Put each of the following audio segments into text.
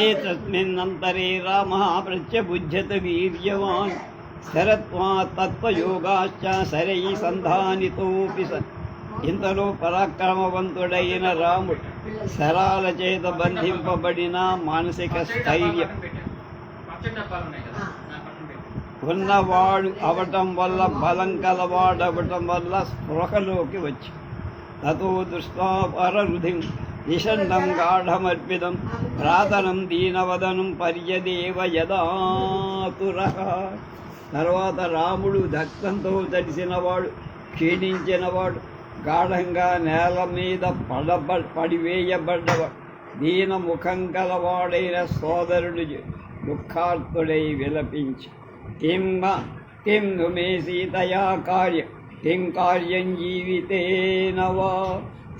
ఏతస్మిన్నంతరే రామః ప్రత్యబుధ్యత వీర్యవాన్ శరత్వాత్ తత్వయోగాశ్చ శరైః సంధానితోపి sun. ఇంతలో పరాక్రమవంతుడైన రాముడు శరాల చేత బంధింపబడిన మానసిక స్థైర్యం ఉన్నవాడు అవటం వల్ల, బలం కలవాడవటం వల్ల స్పృహలోకి వచ్చి తతో దృష్ట్వా పరరుధిం నిషన్నం గాఢమర్పితం ప్రాతనం దీనవదనం పర్యదేవ యదాతురః. తర్వాత రాముడు దత్తంతో తడిసినవాడు, క్షీణించినవాడు, గాఢంగా నేల మీద పడివేయబడ్డవాడు, దీన ముఖం కలవాడైన సోదరుడు దుఃఖార్తుడై విలపించి కిం ను మే సీతయా కార్యం, కిం కార్యం జీవితేన వా,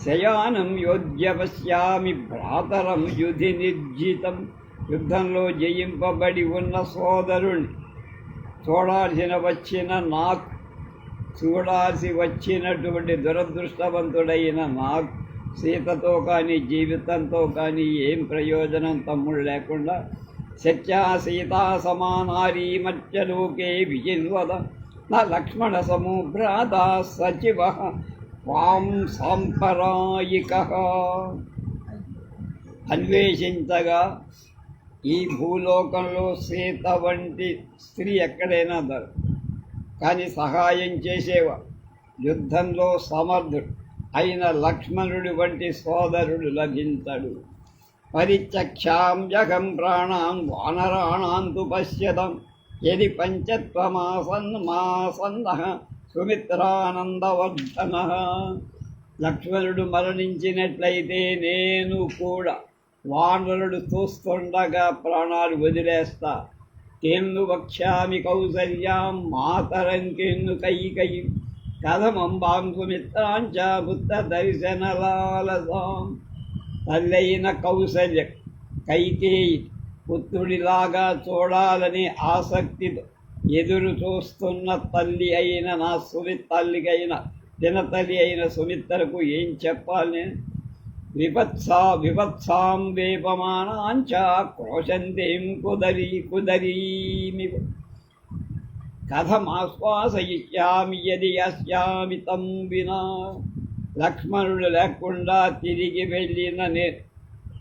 శయానం యోధ్య పశ్యామి భ్రాతరం యుధి నిర్జితం. యుద్ధంలో జయింపబడి ఉన్న సోదరుణ్ణి చూడాల్సి వచ్చినటువంటి దురదృష్టవంతుడైన నాకు సీతతో కానీ జీవితంతో కానీ ఏం ప్రయోజనం తమ్ముడు లేకుండా సత్యా సీతా సమానారీ మధ్యలోకే విజిన్వద నా లక్ష్మణ సముభ్రాత సచివ వాం సాంపరాయిక. అన్వేషించగా ఈ భూలోకంలో సీత వంటి స్త్రీ ఎక్కడైనా దొరకదు, కానీ సహాయం చేసేవా యుద్ధంలో సమర్థుడు అయిన లక్ష్మణుడి వంటి సోదరుడు లభించడు. పరిచక్షాంజగం ప్రాణాం వానరాణాంతు పశ్యతం యది పంచత్వమాసన్నః సుమిత్రానందవర్ధన. లక్ష్మణుడు మరణించినట్లయితే నేను కూడా వానరుడు చూస్తుండగా ప్రాణాలు వదిలేస్తా. కేన్ను వక్ష్యామి కౌసల్యాం మాతరం కేన్ను కైకయీ కథమంబాం సుమిత్రాంచ పుత్ర దర్శనలాలసాం. తల్లైన కౌసల్య కైకేయి పుత్రుడిలాగా చూడాలని ఆసక్తితో ఎదురు చూస్తున్న తల్లి అయిన నా తినతల్లి అయిన సుమిత్రకు ఏం చెప్పాలి? విభత్సాం వేపమానాంచ క్రోశంతేం కుదరీమి కథమాశ్వాసయిష్యామి యది అస్యామి తం వినా. లక్ష్మణుడు లేకుండా తిరిగి వెళ్ళిన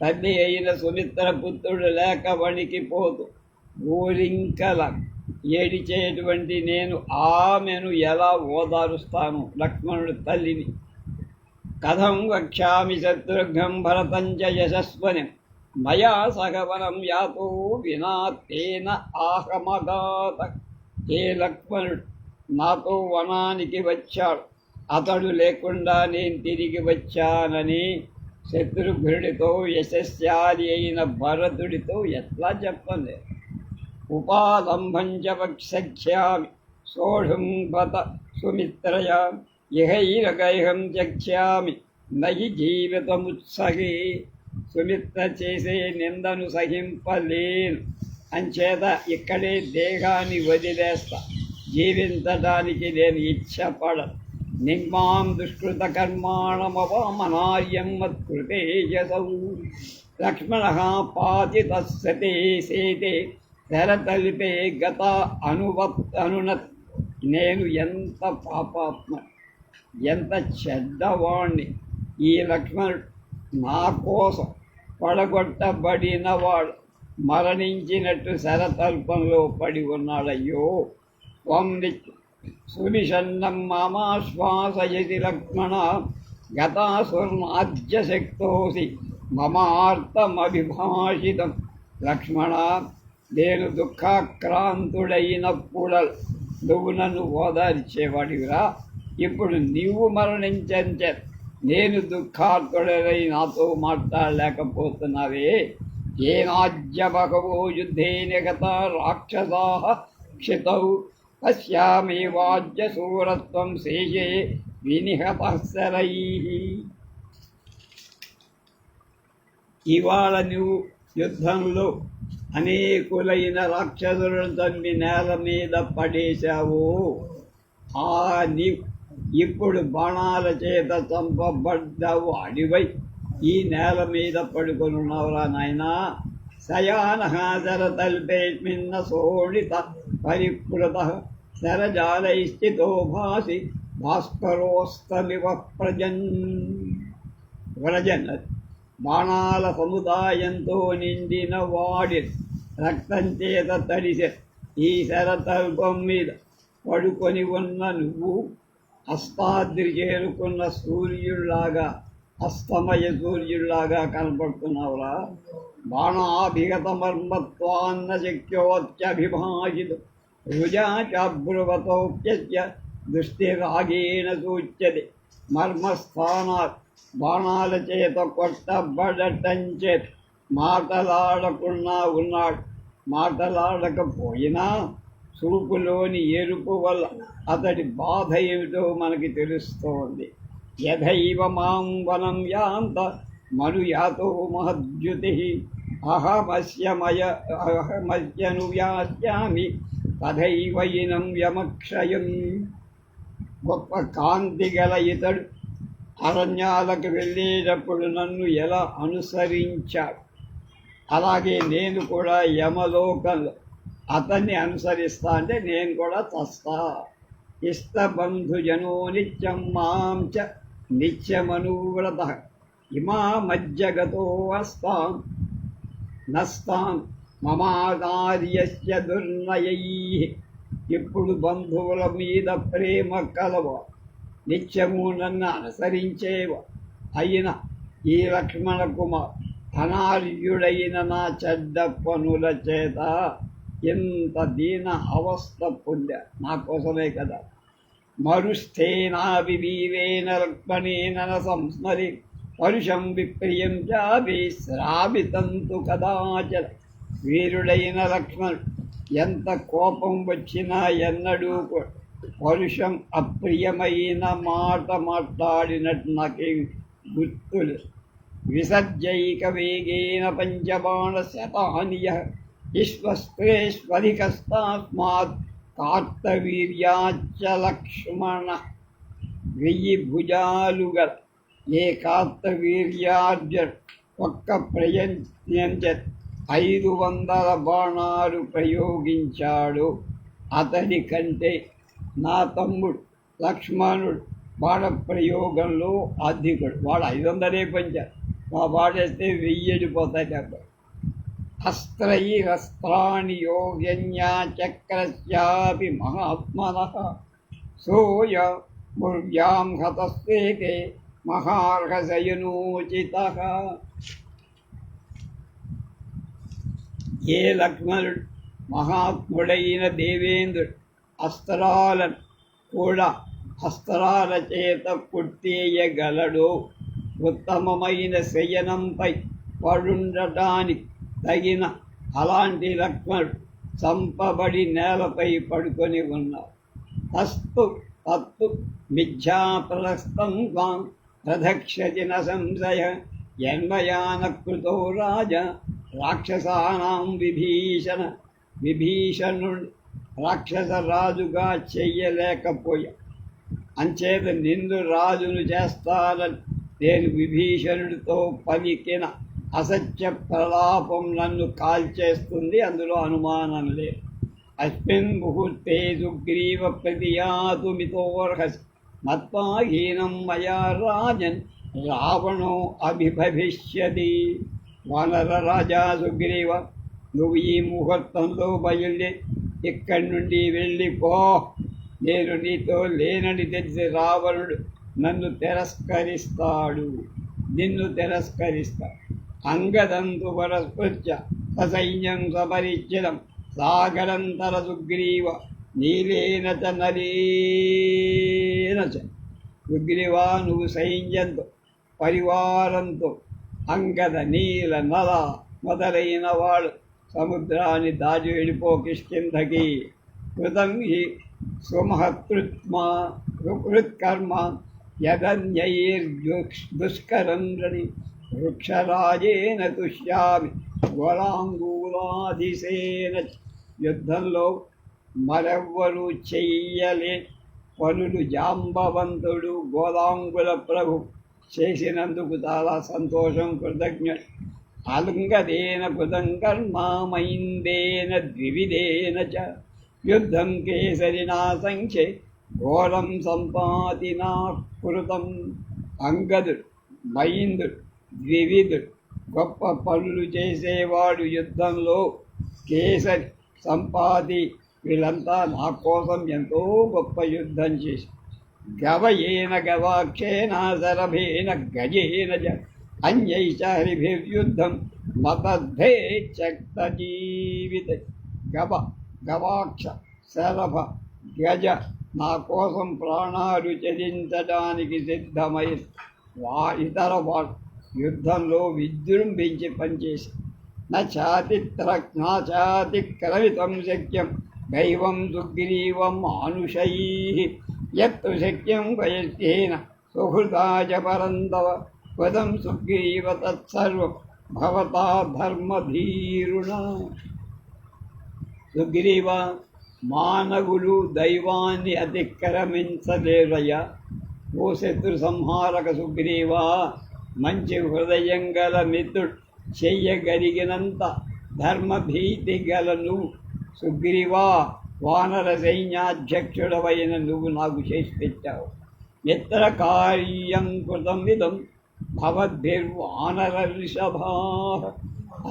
తల్లి అయిన సుమిత్ర పుత్రుడు లేక వణికిపోతూ గోరింకల ఏడిచేటువంటి నేను ఆమెను ఎలా ఓదారుస్తాను లక్ష్మణుడు తల్లిని? కథం వక్ష్యామి శత్రుఘ్నం భరతంచ యశస్వనం మయా సగవనం యాతో వినా తేన ఆహమగాత. ఏ లక్ష్మణుడు నాతో వనానికి వచ్చాడు, అతడు లేకుండా నేను తిరిగి వచ్చానని శత్రుఘ్నుడితో యశస్శాలి అయిన భరతుడితో ఎట్లా చెప్పండి? ఉపాలంభంచ వక్ష్యామి సోఢుం బత సుమిత్రయా ఇహైరగైహం చక్ష్యామి నహి జీవితముత్సహే. సుమిత్ర చేసే నిందను సహింపలేను, అంచేత ఇక్కడే దేహాన్ని వదిలేస్తా, జీవించడానికి నేను ఇచ్చపడను. నిగ్మాం దుష్కృత కర్మాణమవామనార్యం మత్కృతేజసౌ. లక్ష్మణ పాతితస్సతే సేతే శరతలిపే గత అనునత్. నేను ఎంత పాపాత్మ, ఎంత చెడ్డవాణ్ణి! ఈ లక్ష్మణుడు నా కోసం పడగొట్టబడినవాడు మరణించినట్టు శరతల్పంలో పడి ఉన్నాడయ్యో. త్వం సునిషన్నం మామాశ్వాసయతి లక్ష్మణ గతాసుర్నాద్యశక్తోసి మమార్తమభిభాషితం. లక్ష్మణ, నేను దుఃఖాక్రాంతుడైనప్పుడు నువ్వు నన్ను ఓదార్చేవాడివిరా. ఇప్పుడు నీవు మరణించంచే నేను దుఃఖార్తుడై నాతో మాట్లాడలేకపోతున్నావే. ఏనాజ్య బహవో యుద్ధేన గత రాక్షసా క్షితౌ పశ్యామి వాజ్య శూరత్వం శేషే వినిహతశరైః. ఇవాళ నువ్వు యుద్ధంలో అనేకులైన రాక్షసులను చంపి నేల మీద పడేశావు. నీవు ఇప్పుడు బాణాల చేత చంపబడ్డావు. అడివై ఈ నేల మీద పడుకొనున్నావురా నాయనా. శయానః శరతల్పేస్మిన్న శోణిత పరిప్లుత శరజాలైస్థితో భాసి భాస్కరోస్తమివ వ్రజన్. బాణాల సముదాయంతో నిండిన వాడి రక్తం చేత తడిసే ఈ శరతల్పం మీద పడుకొని ఉన్న నువ్వు అస్తాద్రి చేరుకున్న సూర్యుల్లాగా, అస్తమయ సూర్యుల్లాగా కనపడుతున్నావురా. బాణాభిగత మర్మత్వాన్న శక్యోత్యభిభాజిత రుజా చాబ్రువతోప్యస్య దృష్టిరాగేణ సూచ్యతే. మర్మస్థానాత్ బాణాల చేత కొట్టబడటంచే మాటలాడకుండా ఉన్నాడు. మాటలాడకపోయినా చూపులోని ఎరుపు వల్ల అతడి బాధ ఏమిటో మనకి తెలుస్తోంది. యథైవ మాం వనం యాంత మనుయాతో మహద్యుతి అహమస్యను వ్యాస్యామి తథైవ ఇనం యమక్షయం. గొప్ప కాంతి గల ఇతడు అరణ్యాలకు వెళ్ళేటప్పుడు నన్ను ఎలా అనుసరించాడు, అలాగే నేను కూడా యమలోకంలో అతన్ని అనుసరిస్తా అంటే నేను కూడా చస్తా. ఇష్టబంధుజనో నిత్యం మాం చ నిత్యమనువ్రత ఇమా మజ్జగతో వస్తాం నస్తాం మమాదార్యస్య దుర్నయై. ఇప్పుడు బంధువుల మీద ప్రేమ కలవ, నిత్యము నన్ను అనుసరించేవ అయిన ఈ లక్ష్మణ కుమార్ అనార్యుడైన నా చెడ్డ పనుల చేత ఎంత దీన అవస్థ పొందా, నా కోసమే కదా. మరుస్థేనా వివీరేణ లక్ష్మణేన సంస్మరి పరుషం విప్రియం చాపి శ్రావితంతు కదాచన. వీరుడైన లక్ష్మణుడు ఎంత కోపం వచ్చినా ఎన్నడూ పరుషం అప్రియమైన మాట మాట్లాడినట్టు నాకేం గుర్తులు. విసర్జైక వేగేన పంచబాణ శతానియ విశ్వస్త్రేష్వధికస్తాస్మాత్ కార్తవీర్యాచ లక్ష్మణ. 1000 భుజాలు గల ఏ కార్తవీర్యార్జుడు ఒక్క ప్రయత్నం 500 బాణాలు ప్రయోగించాడు. అతడి కంటే నా తమ్ముడు లక్ష్మణుడు బాణ ప్రయోగంలో అధికుడు. వాడు 500 పంచాడు, మా వాడేస్తే 1000 వెళ్ళిపోతాయి. అక్కడ అస్త్రైరస్త్రాణి యోగ్యన్యా చక్రస్యాపి మహాత్మనః సోయ ముర్యాం హతస్వేతే మహార్హసయనోచితః. ఏ లక్ష్మణుడు మహాత్ముడైన దేవేంద్రుడు అస్త్రాలను కూడా అస్త్రాల చేత కొట్టేయగలడో, ఉత్తమమైన శయనంపై పడుండటానికి తగిన అలాంటి లక్ష్మణుడు చంపబడి నేలపై పడుకొని ఉన్నాడు. తస్తు తత్తు మిథ్యాప్రస్తం త్వాం ప్రదక్షతి న సంశయ యన్మయాన కృతో రాజ రాక్షసానాం విభీషణ. విభీషణుడు రాక్షస రాజుగా చెయ్యలేకపోయా, అంచేత నిన్ను రాజును చేస్తానని నేను విభీషణుడితో పలికిన అసత్య ప్రలాపం నన్ను కాల్చేస్తుంది, అందులో అనుమానం లేదు. అస్మిన్ ముహూర్తే సుగ్రీవ ప్రతియాతుమితోర్హసి మత్వా హీనం మయా రాజన్ రావణో అభిభవిష్యతి. వానర రాజా సుగ్రీవ, నువ్వు ఈ ముహూర్తంలో బయలుదేరి ఇక్కడి నుండి వెళ్ళిపో. నేను నీతో లేనని తెలిసి రావణుడు నన్ను తిరస్కరిస్తాడు, నిన్ను తిరస్కరిస్తాడు. అంగదంతు పరస్పృత్య ససైన్యం సపరిచ్ఛిదం సాగరంతర సుగ్రీవ నీలేన చ నరేణ చ. సుగ్రీవా, నువ్వు సైన్యంతో పరివారంతో అంగద నీల నల మొదలైన వాడు సముద్రాన్ని దాటి వెళ్ళిపో కిష్కింధకి. కృతం హి సుమహత్కృత్కర్మ యదన్యైర్దుష్కరంద్రని వృక్షరాజేన తుష్యామి గోళాంగూలాధిసేన. యుద్ధంలో మరెవ్వరూ చెయ్యలే పనులు జాంబవంతుడు గోళాంగుల ప్రభు చేసినందుకు చాలా సంతోషం, కృతజ్ఞ. అలంగదేన కృతం కర్మామైందేన ద్వివిధేన చ యుద్ధం కేసరినా సంఖ్యే ఘోరం సంపాతినా కృతం. అంగదుడు, మైందుడు, ద్వివిధుడు గొప్ప పనులు చేసేవాడు. యుద్ధంలో కేసరి, సంపాతి వీళ్ళంతా నా కోసం ఎంతో గొప్ప యుద్ధం చేసి గవయేన గవాక్షేన శరభేన గజేన చ అన్యైశ్చ హరిభిర్యుద్ధం మతద్ధే చక్త జీవిత. గవాక్ష, శరభ, గజ నా కోసం ప్రాణాలు త్యజించడానికి సిద్ధమై ఇతర వాడు యుద్ధంలో విజృంభించి పనిచేసి నాచాతిక్రమితం శక్యం దైవం సుగ్రీవం మానుషై యత్తు శక్యం వయస్యేన సుహృదాయ పరంతవ పదం సుగ్రీవ తత్సర్వం భవతా ధర్మధీరుణ. సుగ్రీవ, మానవులు దైవాన్ని అతిక్రమించలేరయ్యా. ఓ శత్రు సంహారక సుగ్రీవ, మంచి హృదయం గల మిత్రుడు, చెయ్యగలిగినంత ధర్మభీతి గల నువ్వు సుగ్రీవా, వానర సైన్యాధ్యక్షుడవైన నువ్వు నాకు చేసి పెట్టావు. ఎత్ర కార్యం కృతం విధం భవద్భిర్వానర ఋషభా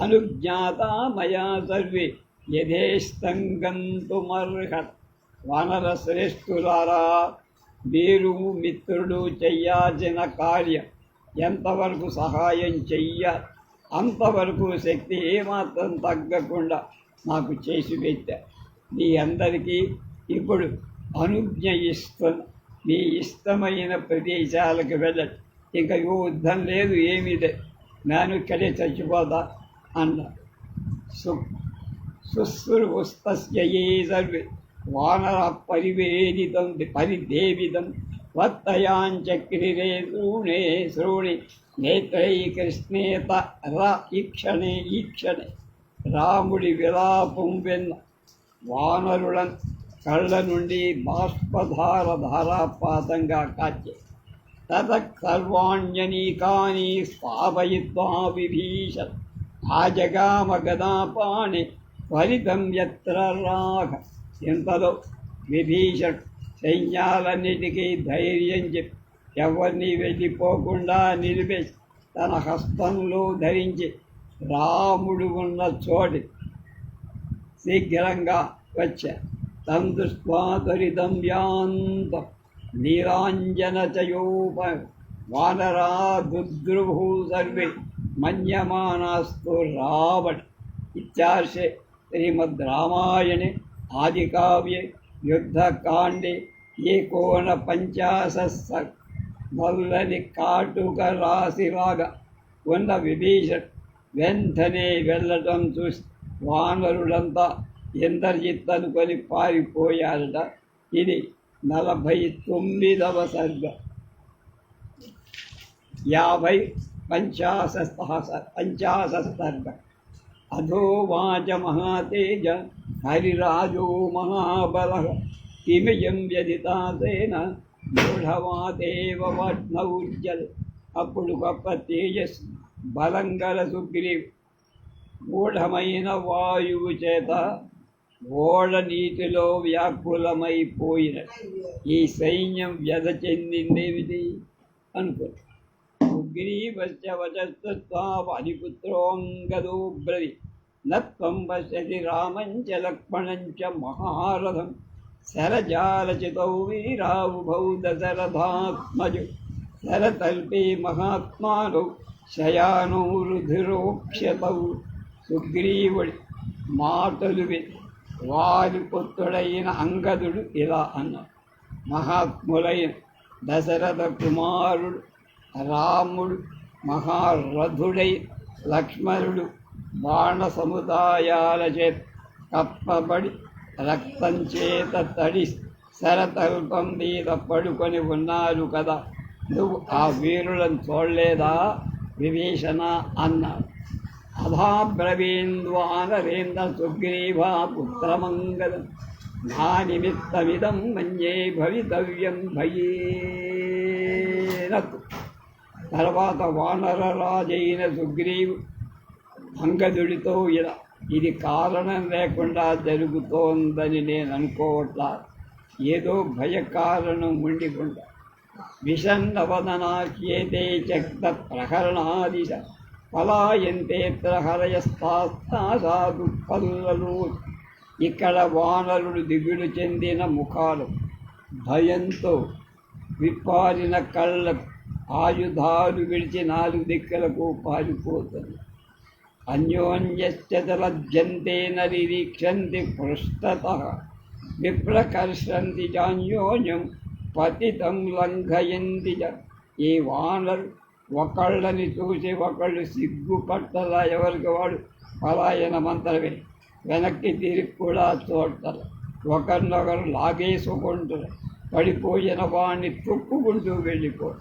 అనుజ్ఞాత మయా సర్వే యథేష్టంగంతుమర్హత్. వానర శ్రేష్ఠులారా, మీరు మిత్రుడు చెయ్యాల్సిన కార్యం ఎంతవరకు సహాయం చెయ్యాలి అంతవరకు శక్తి ఏమాత్రం తగ్గకుండా నాకు చేసి పెట్టా. మీ అందరికీ ఇప్పుడు అనుజ్ఞ ఇస్తున్నా. మీ ఇష్టమైన ప్రదేశాలకు వెళ్ళండి. ఇంకా యుద్ధం లేదు, ఏమీ లేదు, నేను ఇక్కడే చచ్చిపోతా అన్న. శుశ్రూస్తస్యే సర్వే వానర పరిదేవితం వత్తయాంచక్రిరే శ్రోణి నేత్రై కృష్ణేత ఈక్షణే. రాముడి విలాపం విన్న వానరులను కళ్ళ నుండి ధారాపాతంగా కాచే. తత సర్వాణ్యనీకాని స్థాపయిత్వా విభీషణ ఆజగామ గదాపాణి ఫలితం యత్ర రాఘ. ఇంతలో విభీషణ్ సైన్యాలన్నిటికీ ధైర్యం చెప్పి ఎవరిని వెళ్ళిపోకుండా నిలిపేసి తన హస్తంలో ధరించి రాముడు ఉన్న చోటి శీఘ్రంగా వచ్చారు. తం దృష్ట్వా త్వరితం యాంతం నీరాంజనచయోప వానరా దుద్రుభూ సర్వే మన్యమానాస్తు రావణ. ఇత్యార్షే శ్రీమద్ రామాయణే ఆదికావ్యే యుద్ధకాండే 49 నల్లని కాటుక రాశిలాగా ఉన్న విభీషణ్ వెంటనే వెళ్ళటం చూసి వానరులంతా ఇంద్రజిత్ అనుకొని పారిపోయారట. ఇది 49వ సర్గ. 50 సర్గ. అధోవాచ మహాతేజ హరిరాజో మహాబలః కిమియం వ్యధితాసేన మూఢవాదేవ వర్ణౌజ్జల్. అప్పుడు గొప్ప తేజస్సు బలంగల సుగ్రీవ్ మూఢమైన వాయువు చేత ఓడ నీటిలో వ్యాకులమైపోయిన ఈ సైన్యం వ్యధ చెందిందేమిటి అనుకుంది. సుగ్రీవస్య వచస్త్వా వాలిపుత్రోంగదో బ్రవి నత్వం పశ్యతి రామంచ లక్ష్మణంచ మహారథం శరజాలచితౌ వీరావుభౌ దశరథాత్మజు శరతల్పే మహాత్మానౌ శయానౌ రుధిరోక్ష్యతౌ. సుగ్రీవుడి మాటలు విని వారి పుత్రుడైన అంగదుడు ఇలా అన్నాడు. మహాత్ములైన దశరథ కుమారుడు రాముడు, మహారథుడై లక్ష్మణుడు బాణ సముదాయాల చేత కప్పబడి రక్తం చేత తడి శరతల్పం మీద పడుకొని ఉన్నారు కదా, నువ్వు ఆ వీరులను చూడలేదా విభీషణ అన్నాడు. అథాబ్రవీంద్వానరేంద్ర సుగ్రీవా పుత్రమంగళం నా నిమిత్తమిదం మన్యే భవితవ్యం భయేనతు. తర్వాత వానరరాజైన సుగ్రీవు అంగదుడితో ఇలా ఇది కారణం లేకుండా జరుగుతోందని నేను అనుకోవట్లా, ఏదో భయకారణం ఉండికుండా. విషన్నవదనాఖ్యేతే చక్త ప్రహరణాదిశ పలాయంతేత్ర హరయస్తాసాధు పల్లలు. ఇక్కడ వానరుడు దిగులు చెందిన ముఖాలు, భయంతో విప్పారిన కళ్ళకు, ఆయుధాలు విడిచి నాలుగు దిక్కులకు పారిపోతుంది. అన్యోన్యశ్చలజ్జంతే నిరీక్షంతి పృష్ఠతః విప్రకర్షంతి చాన్యోన్యం పతితం లంఘయంతి చ. ఈ వానరు ఒకళ్ళని చూసి ఒకళ్ళు సిగ్గుపట్టలా, ఎవరికి వాడు పలాయన మంత్రమే, వెనక్కి తిరిగి కూడా చూడతారు, ఒకరినొకరు లాగేసుకుంటారు, పడిపోయిన వాడిని తొక్కుకుంటూ వెళ్ళిపోరు.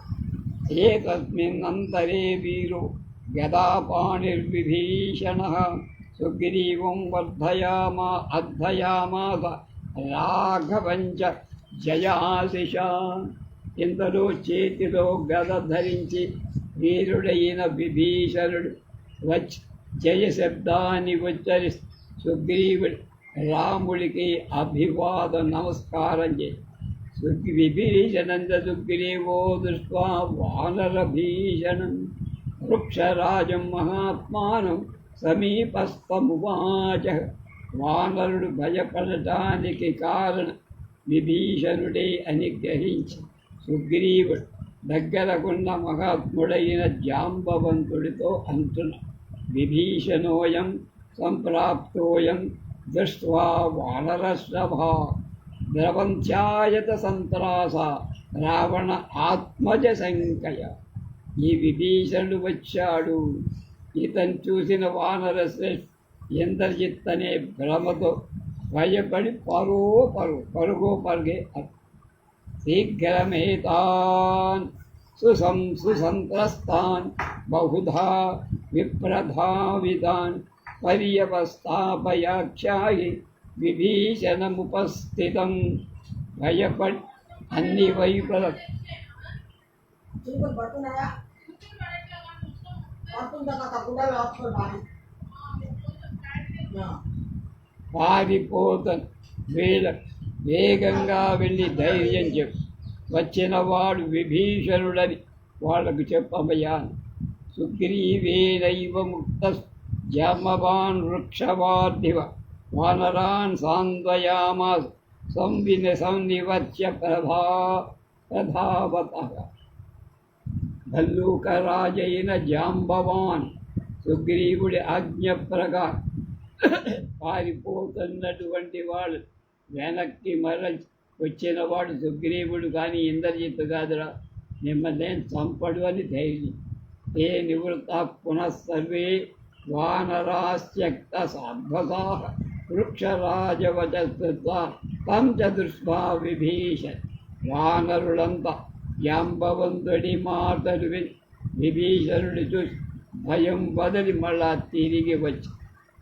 ఏతస్మిన్నంతరే వీరో గదాపాణిర్విభీషణ సుగ్రీవం అర్థయామాస రాఘవంచ జయాశిష. ఇంతలో చేతిలో గద ధరించి వీరుడైన విభీషణుడు వచ్చి జయశబ్దాన్ని ఉచ్చరి సుగ్రీవుడు రాముడికి అభివాద నమస్కారం చేసి విభీషణంత సుగ్రీవో దృష్ట్వా వానరభీషణం వృక్షరాజం మహాత్మానం సమీపస్థమువాచ. వానరుడు భయపడటానికి కారణం విభీషణుడే అని గ్రహించి సుగ్రీవుడు దగ్గరకున్న మహాత్ముడైన జాంబవంతుడితో అంటున్న విభీషణోయం సంప్రాప్తోయం దృష్ట్వా వానరశ్రభా ద్రవంత్యాయత సంత్రాస రావణ ఆత్మజ శంకయ. ఈ విభీషణుడు వచ్చాడు. ఇతను చూసిన వానర శ్రేష్ఠ ఇంద్రజిత్తనే భ్రమతో భయపడి పరుగో పరుగే శీఘ్రమేతాన్ సుసంత్రస్తాన్ బహుధా విప్రధావితాన్ పర్యవస్థాపయాఖ్యాయి విభీషణముపస్థితం. భయపడి అన్ని వైపుల పారిపోతను వేగంగా వెళ్ళి ధైర్యం చెప్పు, వచ్చిన వాడు విభీషణుడని వాళ్ళకు చెప్పమయ్యాను. సుగ్రీవేనైవ ముక్త జాంబవాన్ వృక్షవార్ధివ వానరాన్ సాంత్వయామాస సంనివత్య ప్రభావతః. భల్లూకరాజైన జాంబవాన్ సుగ్రీవుడి ఆజ్ఞ ప్రకారం పారిపోతున్నటువంటి వాడు వెనక్కి మరచి వచ్చిన వాడు సుగ్రీవుడు కానీ ఇంద్రజిత్తు కాదురా, మిమ్మల్ని చంపడు అని ధైర్యం. ఏ నివృత్త పునఃసర్వే వానరాశ్చక్త సాధ్వసాః వృక్షరాజవచస్తా తం చ దృష్ట్వా విభీషణ. వానరులంతా జాంబవంతుడి మాటలు విని విభీషణుడి చూసి భయం వదిలి మళ్ళా తిరిగి వచ్చి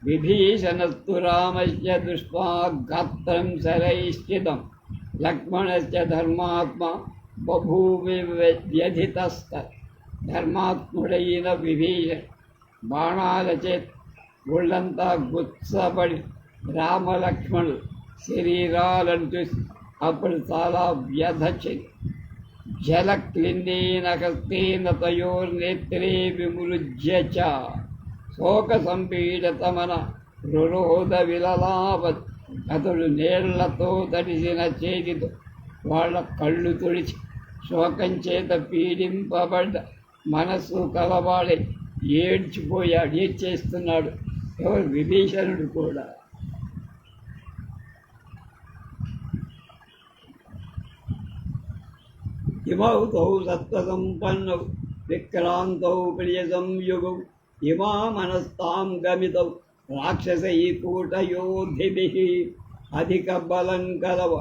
విభీషణస్తు రామస్య దృష్ట్వా గాత్రం శరైశ్చితం లక్ష్మణస్య ధర్మాత్మా బభూవి వ్యధితస్త. ధర్మాత్ముడైన విభీషణ బాణాల చేతి ఒళ్ళంతా గుచ్చబడి రామలక్ష్మణులు శరీరాలను చూసి అప్పుడు చాలా వ్యధ చెంది జలక్లిన్నేన హస్తేన తయోర్నేత్రే విమృజ్య చ శోక సంపీడతమన రురోధ విలలాపత్. అతడు నీళ్లతో తడిసిన చేతితో వాళ్ళ కళ్ళు తుడిచి శోకం చేత పీడింపబడ్డ మనస్సు కలవాడే ఏడ్చిపోయాడు, ఏడ్చేస్తున్నాడు. ఎవరు? విభీషణుడు కూడా. ఇమౌ తౌ సత్వసంపన్నౌ విక్రాంతౌ ప్రియ సంయుగౌ ఇమా మనస్తాం గమితౌ రాక్షసై కూటయోధిభిః. అధిక బలం కలవ,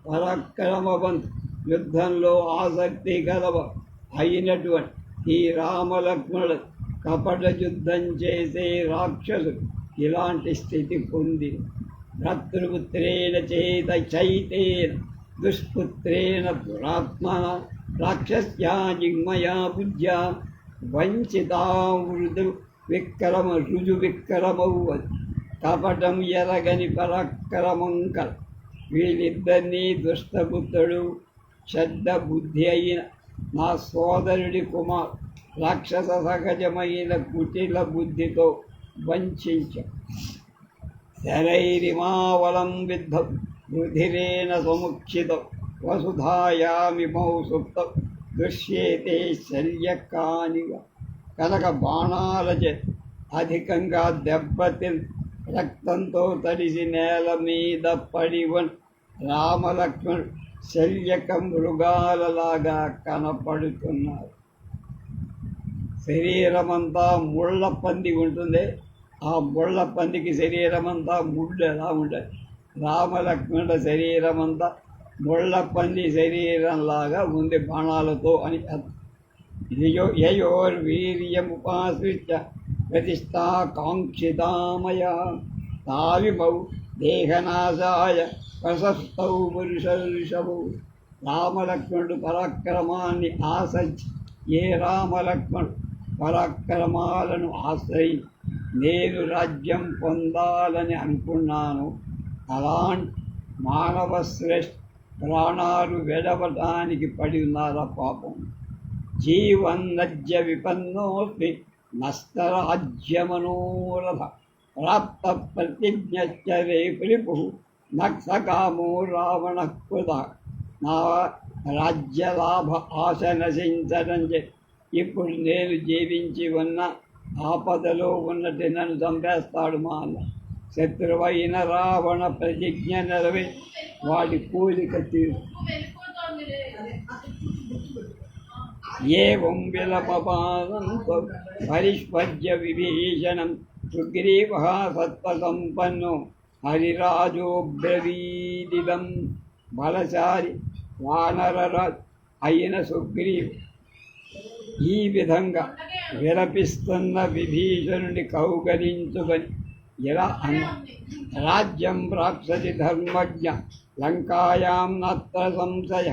పరాక్రమవంతు, యుద్ధంలో ఆసక్తి కలవ అయినటువంటి ఈ రామలక్ష్మణుడు కపట యుద్ధం చేసే రాక్షసుడు ఇలాంటి స్థితి పొంది భర్తృపుత్రేణ చేత చైతేన దుష్పుత్రేణ దురాత్మ రాక్షస్యా జిగ్మయా బుద్ధ్యా వంచితా వృదు రుజు విక్రమవు కపటం ఎరగని పరాక్రమంకల్ వీళ్ళిద్దరినీ దుష్టబుద్ధుడు శ్రద్ధ బుద్ధి అయిన నా సోదరుడి కుమార్ రాక్షస సహజమైన కుటిల బుద్ధితో వంచించ శరైరిమావలంబిద్ధం రుధిరేణ సముక్షితం వసుధాయామిమౌ సుప్తం దృశ్యేతే శల్యకానిగా కనుక బాణాలచే అధికంగా దెబ్బతిని రక్తంతో తడిసి నేల మీద పడివన్ రామలక్ష్మణ్ శల్యక మృగాలలాగా కనపడుతున్నారు. శరీరమంతా ముళ్ళ పంది ఉంటుంది. ఆ ముళ్ళ పందికి శరీరమంతా ముళ్ళు ఎలా ఉంటుంది? రామలక్ష్మణుల శరీరమంతా ముళ్ళ పంది శరీరంలాగా ఉంది బాణాలతో అని అర్థం. యయోర్వీర్యముపాశ్రిత్య ప్రతిష్టాకాంక్షితామయ తావిమౌ దేహనాశాయ ప్రశస్తౌ పురుషర్షభౌ. రామలక్ష్మణుడు పరాక్రమాన్ని ఆశించి ఏ రామలక్ష్మణుడు పరాక్రమాలను ఆశ్రయి నేను రాజ్యం పొందాలని అనుకున్నాను. అలాంటి మానవ శ్రేష్ఠ ప్రాణాలు వెడవటానికి పడి ఉన్నారా పాపం. జీవన్నజ్య విపన్నోస్మి నస్తరాజ్యమనోరథ ప్రాప్త ప్రతిజ్ఞశ్చరే పులిపు నక్సకామో రావణ కృత. నా రాజ్యలాభ ఆశ నశించడం ఇప్పుడు నేను జీవించి ఉన్న ఆపదలో ఉన్నట్టు నన్ను చంపేస్తాడు మా అన్న. శత్రువైన రావణ ప్రతిజ్ఞ నెరవే వాడి కూలిక తీరు. ఏం విలపపాదంతో పరిష్పజ్య విభీషణం సుగ్రీవ సత్వసంపన్నో హరిరాజోబ్రవీదిదం. బలశాలి వానరరాజ్ అయిన సుగ్రీవు ఈ విధంగా విలపిస్తున్న విభీషణుని కౌగలించుకొని ఇలా అన్న. రాజ్యం ప్రాప్స్యతి ధర్మజ్ఞ లంకాయాం నత్ర సంశయ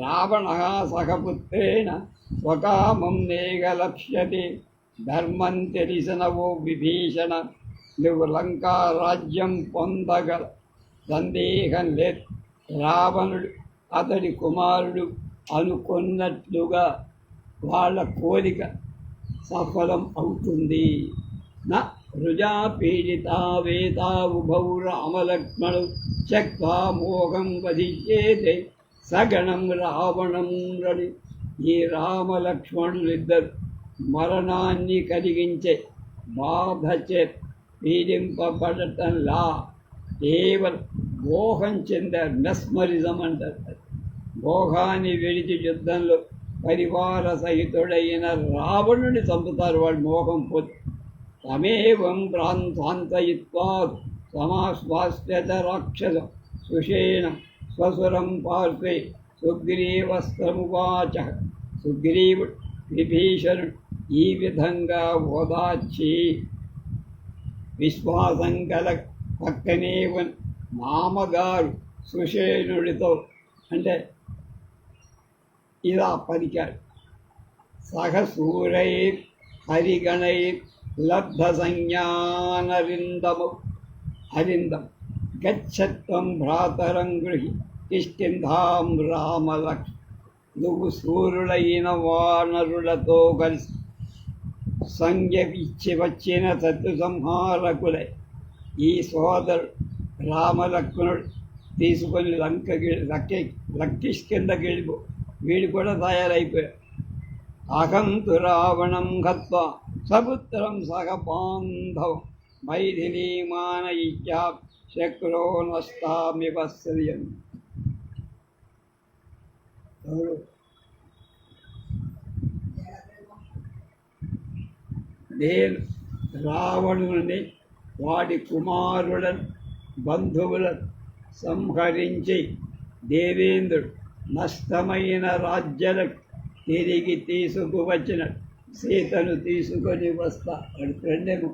రావణ సహపుత్రేణ స్వకామం నేగలక్ష్యతే. ధర్మం తెలిసిన ఓ విభీషణ, నువ్వు లంకా రాజ్యం పొందగల సందేహం లేదు. రావణుడు అతడి కుమారుడు అనుకున్నట్లుగా వాళ్ళ కోరిక సఫలం అవుతుంది. నా రుజా పీడితా వేతా ఉభౌ రామలక్ష్మణు శక్వా మోహం వధిష్యేతే సగణం రావణం రడి. ఈ రామలక్ష్మణులిద్దరు మరణాన్ని కలిగించే బాధచే పీడింపబడటంలా కేవలం మోహం చెందారు. మెస్మరిజం అంటారు. మోహాన్ని విడిచి యుద్ధంలో పరివార సహితుడైన రావణుని చంపుతారు వాడు మోహం పోతే. తమేవం ప్రాంతాంతయిత్వా సమాశ్వాస్యత రాక్షసం సుషేణ స్వసురం పార్శ్వే సుగ్రీవస్త్రమువాచ. సుగ్రీవుడు విభీషణుడు ఈ విధంగా ఓదార్చి విశ్వాసం కల పక్కనే మామగారు సుషేణుడితో అంటే ఇలా పలికాడు. సహసూరై హరిగణై లబ్ధ సంజ్ఞానరిందము అరిందం గచ్చత్వం భ్రాతరం గృహి కిష్కింధాం రామలక్ష్మ. నువ్వు సూర్యుడైన వానరులతో కలిసి సంజ్ఞ ఇచ్చి వచ్చిన శత్రు సంహారకులై ఈ సోదరుడు రామలక్ష్మణుడు తీసుకొని కిందకి వెళ్ళిపో. వీడు కూడా తయారైపోయాడు. అహం తు రావణం హత్వా సపుత్రం సహ బాంధవం మైథిలీమానయిత్యా శక్రో నస్తామివ శ్రియం. నేను రావణుని వాడి కుమారులను బంధువులను సంహరించి దేవేంద్రుడు నష్టమైన రాజ్యాలకు తిరిగి తీసుకువచ్చిన సీతను తీసుకొని వస్తా. వాడి ఫ్రెండేమో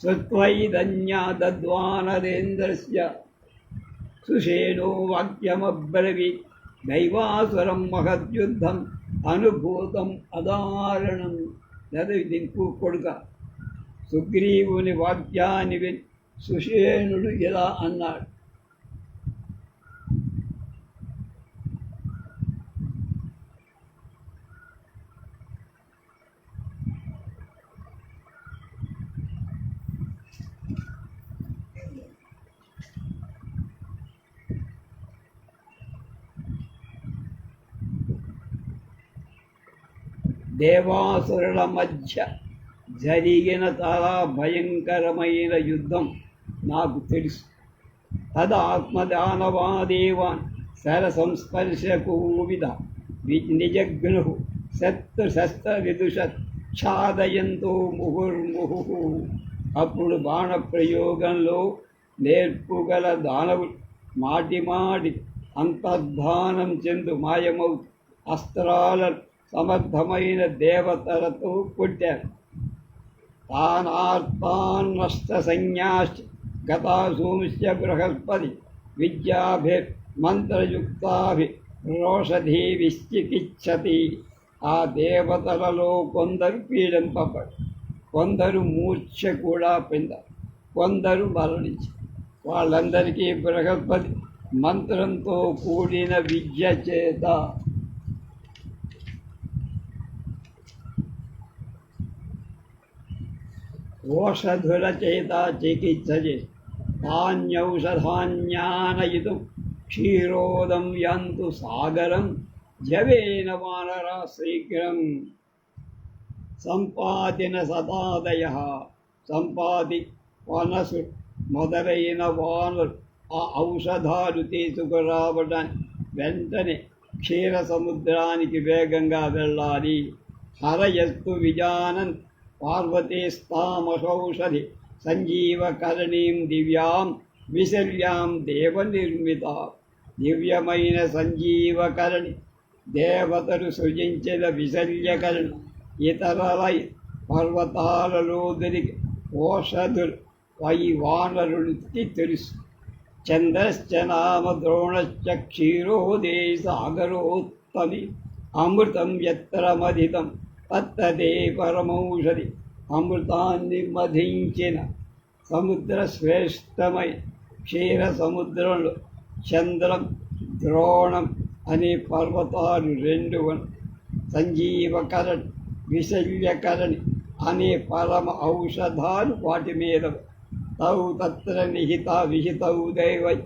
సుత్వైధన్యాదద్వానరేంద్రస్య సుషేణో వాక్యమబ్రవీత్ దైవాసురం మహద్యుద్ధం అనుభూతం అదారణం. చదివి దింపు కొడుక. సుగ్రీవుని వాక్యాన్ని విని సుషేణుడు ఇలా అన్నాడు: దేవాసురుల మధ్య జరిగిన చాలా భయంకరమైన యుద్ధం నాకు తెలుసు. తదాత్మదానవాదేవాన్ శర సంస్పర్శకూవిద నిజగ్ను శస్త్రశస్త్ర విదుషత్ ఛాదయంతో ముహుర్ముహు. అప్పుడు బాణప్రయోగంలో నేర్పుగల దానవులు మాటి అంతర్ధానం చెందు మాయమవు అస్త్రాలను సమర్థమైన దేవతలతో కొట్టారు. తానార్తాన్ నష్ట సంజ్ఞాశ్చ గతాసూంశ్చ బృహస్పతి విద్యాభిర్మంత్రయుక్తాభి రోషధీవిశ్చికిచ్చతి. ఆ దేవతలలో కొందరు పీడింపబడి, కొందరు మూర్ఛ కూడా పొందారు, కొందరు మరణించారు. వాళ్ళందరికీ బృహస్పతి మంత్రంతో కూడిన విద్య చేత ఓషధుల చేత చికిత్స చేసి తాన్యౌషధాన్యానయితుం క్షీరోదం యంతు సాగరం జవేన వానరా శీఘ్రం. సంపాదిన సదాదయ. సంపాది వనసు మొదలైన వానరు ఆ ఔషధాలు తీసుకురావడానికి వెంటనే క్షీర సముద్రానికి వేగంగా వెళ్ళాలి. హరయస్తు విజానన్ పార్వతీస్తామసౌషధి సంజీవకరణీం దివ్యాం విశల్యాం దేవనిర్మిత. దివ్యమైన సంజీవకరణి, దేవతలు సృజించిన విశల్యకరణి ఇతరులై పర్వతాలలో దొరికి ఓషధులు వై వానరుడికి తెలుసు. చంద్రశ్చ నామ ద్రోణశ్చ క్షీరోదే సాగరోత్తమి. అమృతం ఎత్ర మధితం తత్తదే పరమౌషధి. అమృతాన్ని మధించిన సముద్ర శ్రేష్టమై క్షీర సముద్రంలో చంద్రం, ద్రోణం అనే పర్వతాలు రెండు సంజీవకరణి, విశల్యకరణి అనే పరమ ఔషధాలు వాటి మీద. తౌ తత్ర నిహిత విహితౌ దైవై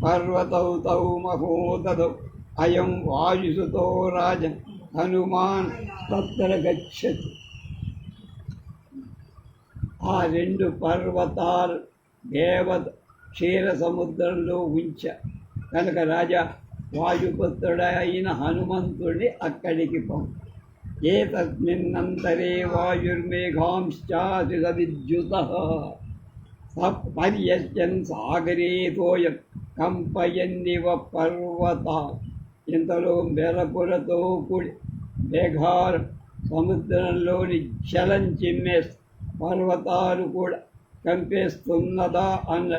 పర్వతౌ తౌ మహోదౌ అయం వాయుసుతో రాజన్ హనుమాన్ తత్ర గచ్చతి. ఆ రెండు పర్వతాలు దేవత క్షీర సముద్రంలో కనుక రాజా వాయుపుత్రుడైన హనుమంతుడిని అక్కడికి పంపు. ఏ తస్మిన్నంతరే వాయుర్మేఘాంశ్చాసి సవిద్యుతః పర్యశ్చన్ సాగరేతోయం కంపయన్నివ పర్వతా. ఇంతలో మెరపులతో కూడి మేఘాలు సముద్రంలోని జలం చిమ్మేస్తూ పర్వతాలు కూడా కంపేస్తున్నదా అన్న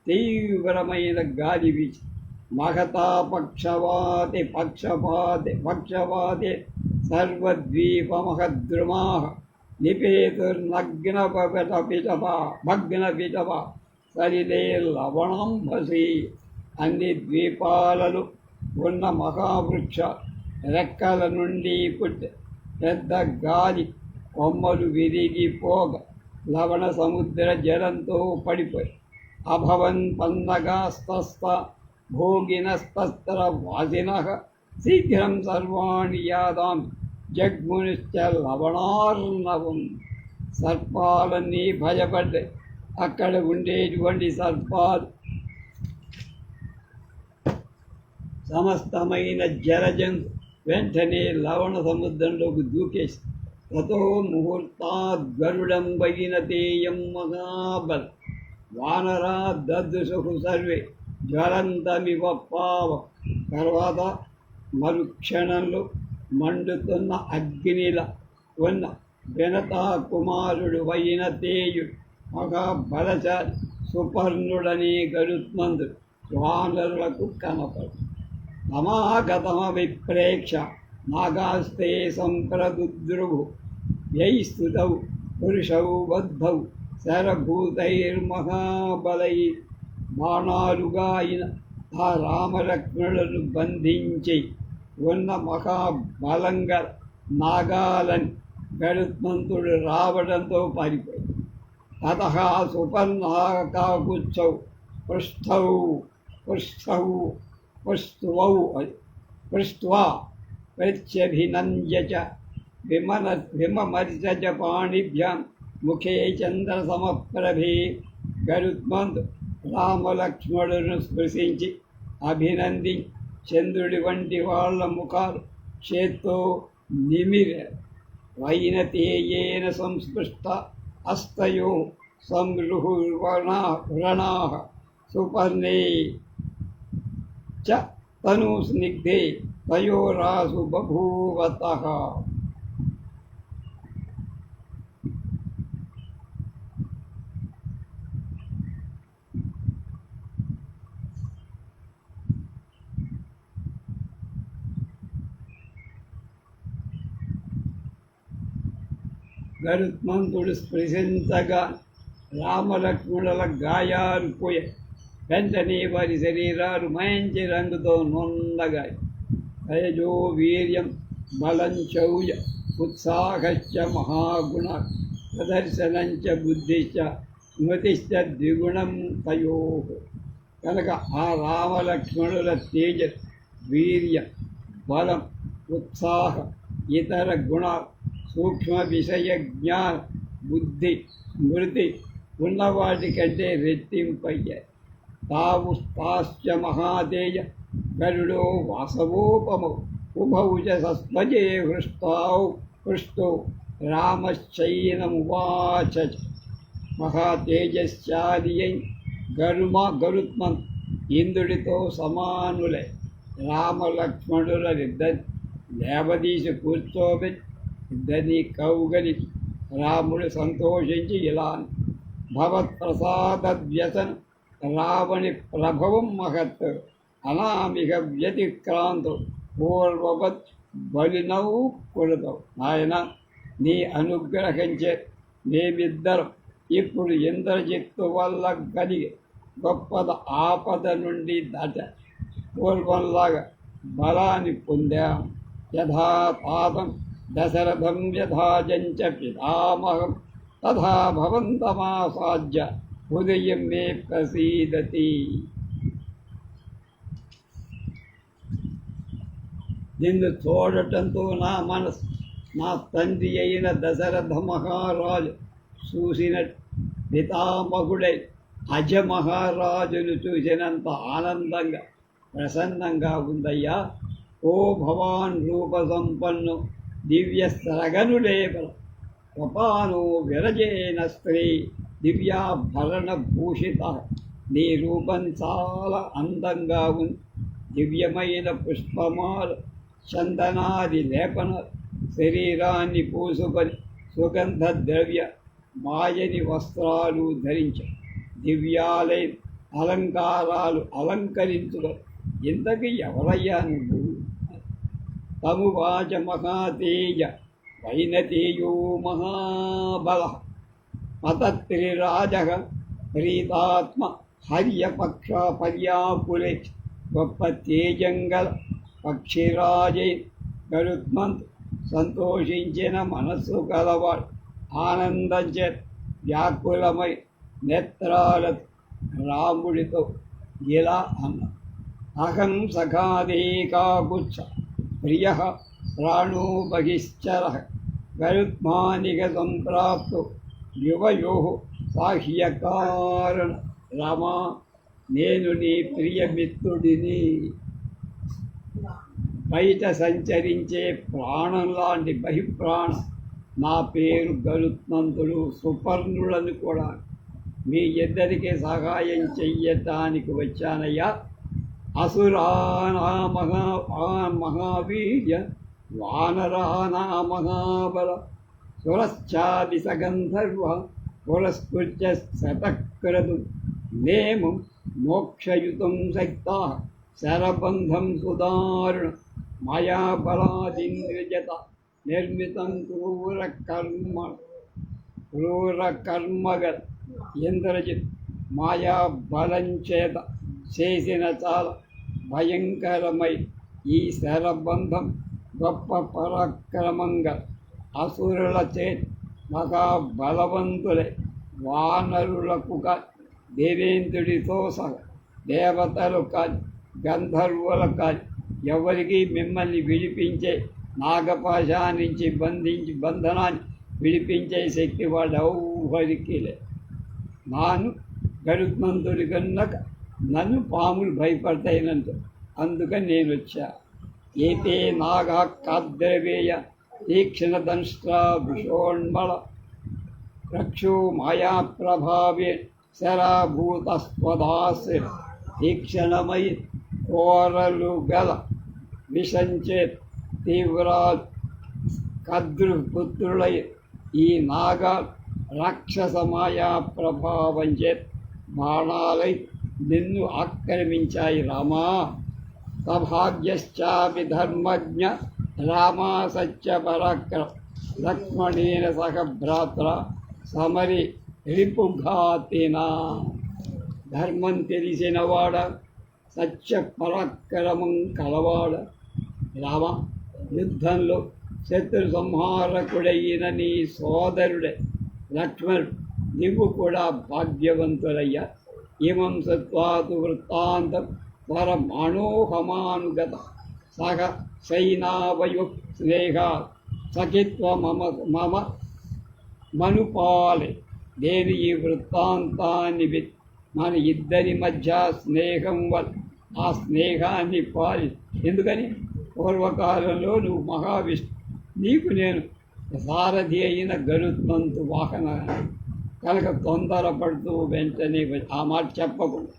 తీవ్రమైన గాలి వీచి మహతా పక్షపాతే సర్వద్వీపమహద్రుమా భగ్నపిటప సలిలే లవణంభసి. అన్ని ద్వీపాలలో ఉన్న మహావృక్ష రెక్కల నుండి పుట్టి పెద్ద గాలి కొమ్మలు విరిగిపోగ లవణ సముద్ర జలంతో పడిపోయి అభవన్ పన్నగాస్తస్త భోగినస్తస్త్ర వాసినః శీఘ్రం సర్వాణి యాదాం జగ్మునిశ్చ లవణార్ణవం. సర్పాలన్నీ భయపడ్డాయి. అక్కడ ఉండేటువంటి సర్పాలు సమస్తమైన జలజంతు వెంటనే లవణ సముద్రంలోకి దూకేసి తతో ముహూర్తాద్గరుడం వైనతేయం మహాబల్ వానరా దద్దుషు సర్వే జ్వలంతమివ పావ. తర్వాత మరుక్షణంలో మండుతున్న అగ్నిల ఉన్న వినతా కుమారుడు వైనతేయుడు మహాబలశాలి సుపర్ణుడనే గరుత్మంతుడు వానరులకు కనపడు. తమాగతమవిప్రేక్ష నాగాస్తే సంప్రదుద్రుభు వ్యైస్తుతౌ పురుషౌ బద్ధౌ శరభూతైర్మహాబలై బాణాలుగా అయిన ఆ రామలక్ష్మణులను బంధించి ఉన్న మహాబలంగా నాగాలని గరుత్మంతుడు రావడంతో పారిపోయింది. తత సుపర్ణాకాకుత్సౌ పృష్ఠౌ పృష్ఠౌ పృష్ఠ్వౌ పృష్ఠ్వా ప్రత్యభినంద్య చ విమమర్చ పాణిభ్యాం ముఖే చంద్రసమప్రభే. గరుత్మంతు రామలక్ష్మణులను స్పృశించి అభినంది చంద్రుడి వంటి వాళ్ళ ముఖాలు చేత్తో నిమిరారు. వైనతేయేన సంస్పృష్ట అస్తయో సంగృహుర్వ్రణా సుపర్ణే చ తనూస్నిగ్ధే తయోరాసు బభూవతః. గరుత్మంతుడు స్పృశించగా రామలక్ష్మణుల గాయాలు పోయాయి. వెంటనే వారి శరీరాలు మంచి రంగుతో నొందగాయి. తేజో వీర్యం బలం శౌర్య ఉత్సాహశ్చ మహాగుణ ప్రదర్శనంచ బుద్ధిశ్చ స్మృతిశ్చ ద్విగుణం తయో. కనుక ఆ రామలక్ష్మణుల తేజ వీర్య బలం ఉత్సాహ ఇతర గుణ సూక్ష్మ విషయ జ్ఞాన బుద్ధి స్మృతి ఉన్నవాటి కంటే రెట్టింపయ్యాయి. తాశ్చ మహాతేజ గరుడో వాసవోపమౌ ఉభౌ చ సస్మజే హృష్టో రామశ్చైనమువాచ. మహాతేజశాలియై గరుత్మంతు ఇంద్రుడితో సమానులై రామలక్ష్మణులనిద్దరి లేవదీసి కూర్చోబెట్టి ఇద్దరినీ కౌగలి రాముడు సంతోషించి ఇలా భవత్ప్రసాదవ్యసన రావణి ప్రభవం మహత్ అనామిక వ్యతిక్రాంతో పూర్వవత్ బలినౌ కొడతావు. నాయన నీ అనుగ్రహించే మేమిద్దరం ఇప్పుడు ఇంద్రజిత్తు వల్ల కలిగే గొప్పద ఆపద నుండి దాట పూర్వంలాగా బలాన్ని పొందాం. యథా తాతం దశరథం యథాజంచ పితామహం తథా భవంతమాసాజ్య ఉదయం మే ప్రసీదతి. నిన్ను చూడటంతో నా మనసు నా తండ్రి అయిన దశరథ మహారాజు చూసినట్టు పితామహుడై అజ మహారాజును చూసినంత ఆనందంగా ప్రసన్నంగా ఉందయ్యా. ఓ భవాన్ రూప సంపన్ను దివ్య సరగనుడేవల కపానో విరజేన స్త్రీ దివ్యాభరణ భూషిత. నీ రూపం చాలా అందంగా ఉంది. దివ్యమైన పుష్పమాల చందనాది లేపన శరీరాన్ని పూసుకొని సుగంధ ద్రవ్య మాయని వస్త్రాలు ధరించారు. దివ్యాలయ అలంకారాలు అలంకరించుకొని ఇంతకీ ఎవరయ్యా నువ్వు? తమువాచ మహాతేజ వైనతేయో మహాబల మతత్రిరాజ ప్రీతాత్మ హర్యపక్ష పర్యాపురే. గొప్ప తేజంగల పక్షిరాజై గరుత్మంతు సంతోషించిన మనస్సు కలవాడు ఆనందంచే వ్యాకులమై నేత్రాలతో రాముడితో ఇలా అన్న. అహం సఖాదేకాగుచ్చ ప్రియ ప్రాణో బహిశ్చర గరుత్మానిక సంప్రాప్తో యువయో సాహ్యకారణ. రామా, నేను నీ ప్రియమిత్రుడిని. బయట సంచరించే ప్రాణం లాంటి బహిప్రాణ. నా పేరు గరుత్మంతుడు. సుపర్ణులను కూడా మీ ఇద్దరికి సహాయం చెయ్యటానికి వచ్చానయ్యా. అసురానా మహావీర్య వానరానా మహాబల సురశ్చాది సగంధర్వ పురస్కృత్య శతక్రతు నేమం మోక్షయుతం శక్తా శరబంధం సుదారుణ మాయాబలాదింద్రజత నిర్మితం క్రూర కర్మగల ఇంద్రజిత్ మాయాబలం చేత చేసిన చాలా భయంకరమై ఈ శరబంధం గొప్ప పరాక్రమంగా అసురుల చేతి మహాబలవంతులై వానరులకు కాదు, దేవేంద్రుడితో సహా దేవతలు కాదు, గంధర్వుల కాదు, ఎవరికి మిమ్మల్ని విడిపించే నాగపాశా నుంచి బంధనాన్ని విడిపించే శక్తి వాడెవ్వరికి లేదు. నాను గరుత్మంతుడి కనుక నన్ను పాములు భయపడతాయినంత, అందుకని నేను వచ్చా. ఏతే నాగా కాద్రవేయ తీక్షణ దంష్ట్రా విషోన్మళ రక్షో మాయాప్రభావే శరాభూతస్వదాసి తీక్షణమై కోరలు గల విషంచే తీవ్రా కద్రుపుత్రులై ఈ నాగా రాక్షస మాయా ప్రభావం చే బాణాలై నిన్ను ఆక్రమించాయి రామా. సభాగ్యశ్చాపి ధర్మజ్ఞ రామా సత్య పరాక్రమ లక్ష్మణేన సహ భ్రాత్ర సమరి రిపుఘాతినా. ధర్మం తెలిసినవాడ, సత్య పరాక్రమం కలవాడ రామ, యుద్ధంలో శత్రు సంహారకుడైన నీ సోదరుడే లక్ష్మణుడు నీవు కూడా భాగ్యవంతులయ్యా. ఇమం సత్వాతు వృత్తాంతం పరమాణోహమానుగత సహ సైనావయు స్నేహ సఖిత్వ మమ మనుపాలే. దేవి ఈ వృత్తాంతాన్ని మన ఇద్దరి మధ్య స్నేహం వల్ల ఆ స్నేహాన్ని పాలి. ఎందుకని పూర్వకాలంలో నువ్వు మహావిష్ణు, నీకు నేను సారథి అయిన గరుత్మంతు వాహన కనుక తొందరపడుతూ వెంటనే ఆ మాట చెప్పకుండా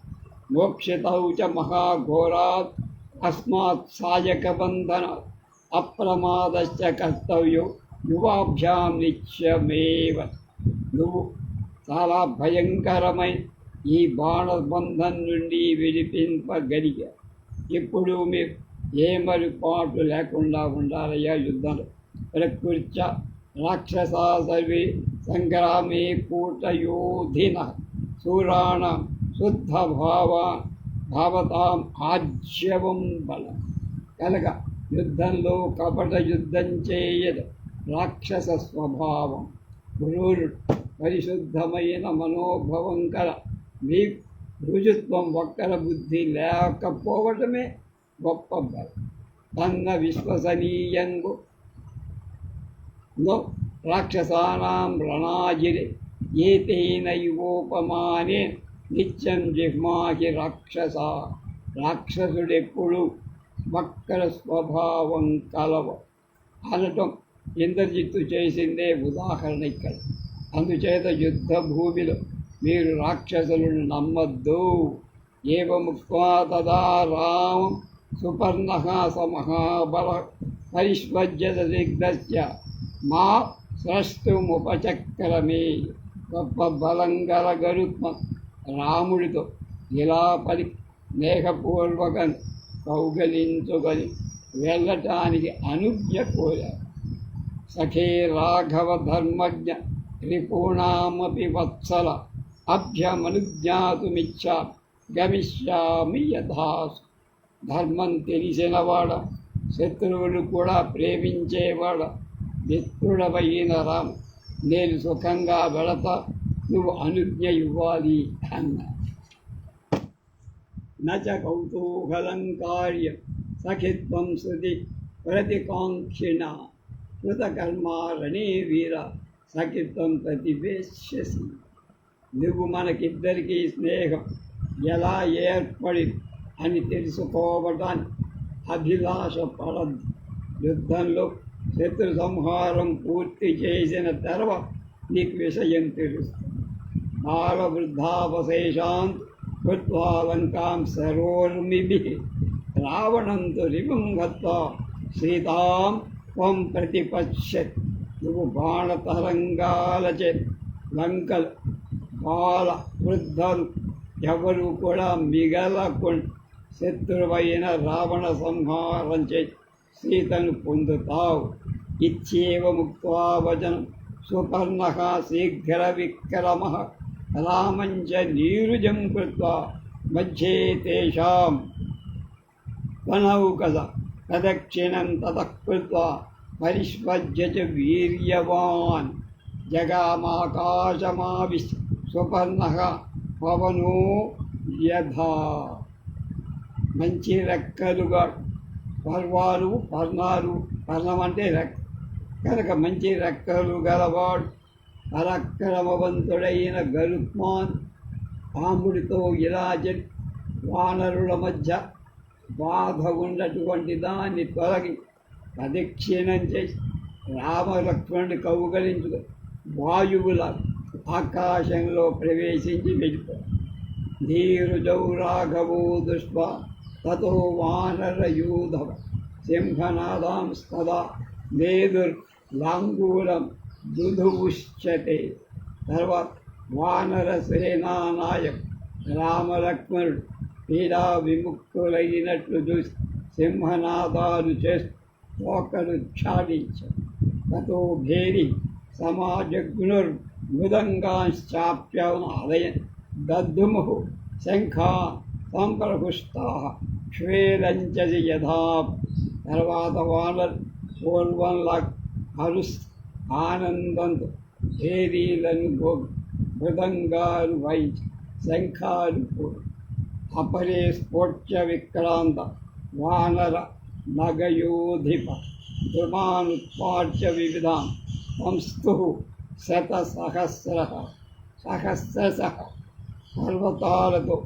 మోక్షితౌ చ మహాఘోరాత్ అస్మాత్ సాయక బంధన అప్రమాదశ్చ కర్తవ్యో యువాభ్యాం నిత్యమేవ. నువ్వు చాలా భయంకరమైన ఈ బాణబంధం నుండి విడిపింపగలిగా. ఇప్పుడు మీరు ఏమరుపాటు లేకుండా ఉండాలయ్యా యుద్ధంలో. ప్రకృత్య రాక్షసా సర్వే సంగ్రామే కూటయోధిన శూరాణ శుద్ధ భావతాం ఆజ్యవం బలం. కనుక యుద్ధంలో కపట యుద్ధం చేయదు రాక్షస స్వభావం. గురువుడు పరిశుద్ధమైన మనోభవం కల మీ రుజుత్వం, వక్ర బుద్ధి లేకపోవటమే గొప్ప బలం. తన్న విశ్వసనీయంగు రాక్షసానాం రణాజిరే ఏతేన యువోపమానే నిత్యం జిహ్మాకి రాక్షస. రాక్షసుడెప్పుడు వక్ర స్వభావం కలవ అనటం ఇంద్రజిత్తు చేసిందే ఉదాహరణ ఇక్కడ. అందుచేత యుద్ధ భూమిలో మీరు రాక్షసులను నమ్మద్దు. ఏవముక్త్వా తదా రామం సుపర్ణః సమహాబల పరిష్వజ్యత దిగ్ధస్య మా స్రష్టుముపచక్రమే. గొప్ప బలం గల గరుత్మ రాముడితో ఇలా పలి స్నేహపూర్వకం కౌగలించుకొని వెళ్ళటానికి అనుజ్ఞ కోరారు. సఖే రాఘవ ధర్మజ్ఞ రిపూణామపి వత్సల అభ్యమనుజ్ఞాతుమిచ్చా గమిష్యామి యథాసు. ధర్మం తెలిసినవాడ, శత్రువులు కూడా ప్రేమించేవాడ, మిత్రుడవైన రాము, నేను సుఖంగా వెళతా, నువ్వు అనుజ్ఞ ఇవ్వాలి అన్నా. నచ కౌతూహలం కార్యం సఖిత్వం శృతి ప్రతికాంక్షిణ కృతకర్మారణే వీర సఖిత్వం ప్రతివేశ్యసి. నువ్వు మనకిద్దరికీ స్నేహం ఎలా ఏర్పడి అని తెలుసుకోవటానికి అభిలాష పడద్దు. యుద్ధంలో శత్రు సంహారం పూర్తి చేసిన తర్వాత నీకు విషయం తెలుస్తుంది. బాలవృద్ధావశేషాన్ కృత్వా లంకాం సరోర్మిభిః రావణంతు రిపుం గత్వా సీతాం త్వం ప్రతిపశ్యత్. నువ్వు బాణతరంగాలచే లంకలు బాల వృద్ధలు ఎవరు కూడా మిగలకుండా శత్రువైన రావణ సంహారం చేసి సీతను పొందుతావు. ఇచ్చేవ ముక్త్వా వచనం సుపర్ణః శీఘ్ర విక్రమ రామంచ నీరుజం కృత్వా మధ్యే తేషాం వనౌకస ప్రదక్షిణం తతః కృత్వా పరిష్పజ్య చ వీర్యవాన్ జగామాకాశమావిశ్య సుపర్ణః పవనో యథా. మంచి రెక్కలుగా పర్ణం అంటే రెక్క కనుక మంచి రెక్కలు గలవాడు పరాక్రమవంతుడైన గరుత్మాన్ పాముడితో ఇలా వానరుల మధ్య బాధ ఉన్నటువంటి దాన్ని తొలగి ప్రదక్షిణం చేసి రామలక్ష్మణుడి కౌగలించు వాయువుల ఆకాశంలో ప్రవేశించి వెళ్ళిపోయారు. ధీరుజౌ రాఘవో దృష్ట్వా తతో వానరయూధవ సింహనాదాంస్తదా నేదుర్లాంగూలం దుధువుశ్చతే. తర్వాత వానర సేనానాయక్ రామలక్ష్మణుడు పీడా విముక్తులైనట్లు చూసి సింహనాదాలు చేస్తూ ఒకరు ఛాడించారు. తతో భేరి సమాజగ్నుర్ మృదంగాశ్చాప్యనాదయన్ దద్దుముః శంఖా సంప్రహుష్టా క్షేరంచసి యథా. తర్వాత వానర్ పూర్వంలా అరుస్ ఆనందంతో భేరీలను మృదంగాలు వాయించి శంఖాలు కూడా. అపరే స్ఫోట్య విక్రాంత వానర నగయోధిప ద్రుమానుత్పాట్య వివిధాం సంస్థు సహస్రశ పర్వతాలతో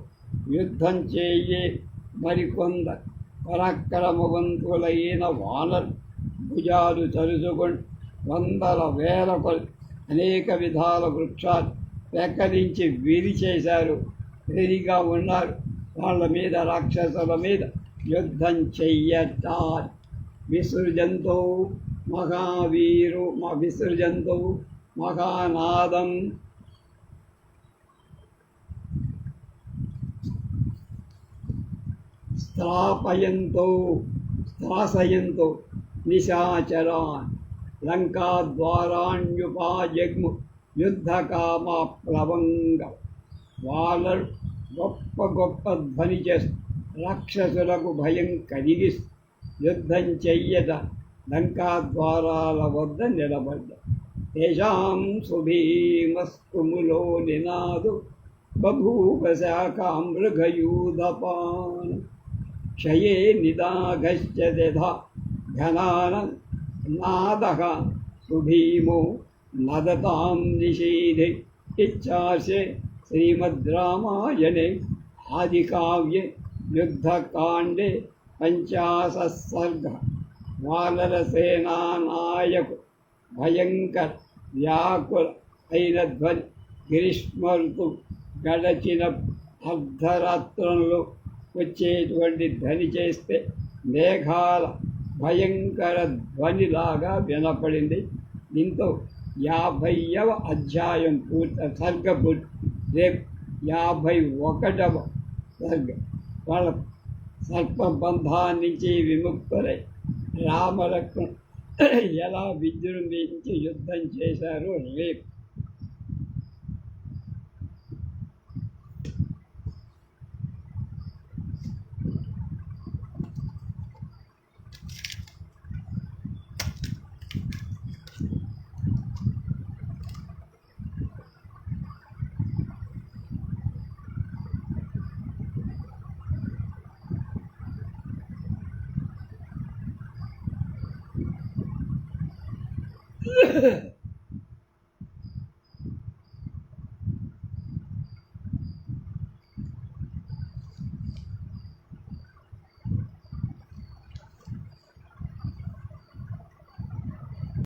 యుద్ధం చేయే మరికొంద పరాక్రమవంతులైన వానరు భుజాలు చరుచుకొని వందల వేల అనేక విధాల వృక్షాలు పెక్కరించి విరిచేశారు. రెడీగా ఉన్నారు వాళ్ళ మీద, రాక్షసుల మీద యుద్ధం చెయ్యటారు. విసృజంతో మహానాదం స్థాసయంతో నిశాచరాన్ లంకాద్వారాణ్యుపాజగ్ము యుద్ధకామా ప్లవంగ. వానరు గొప్ప గొప్ప ధ్వని చేస్తూ రాక్షసులకు భయం కలిగిస్తూ యుద్ధం చెయ్యట లంకాద్వారాల వద్ద నిలబడ్డారు. తేషాం సుభీమస్తుములో నినాదు బభూవ శాఖాం మృగయూధపాన్ క్షయే నిదాఘశ్చదధా ఘనానం నాదః సుభీమో నదతాం నిషీధే. ఇచ్చార్షే శ్రీమద్ రామాయణే ఆదికావ్యే యుద్ధకాండే 50 సర్గ. వానరసేనానాయకు భయంకర వ్యాకుల అయిన ధ్వని గ్రీష్మ ఋతు గడచిన అర్ధరాత్రంలో వచ్చేటువంటి ధ్వని చేస్తే మేఘాల భయంకర ధ్వనిలాగా వినపడింది. దీంతో 50వ అధ్యాయం సర్గ పూర్తి. రేపు 51వ సర్గ. వాళ్ళ సర్పబంధాన్ని నుంచి విముక్తులై రామలక్ష్మణ ఎలా విజృంభించి యుద్ధం చేశారో రేపు.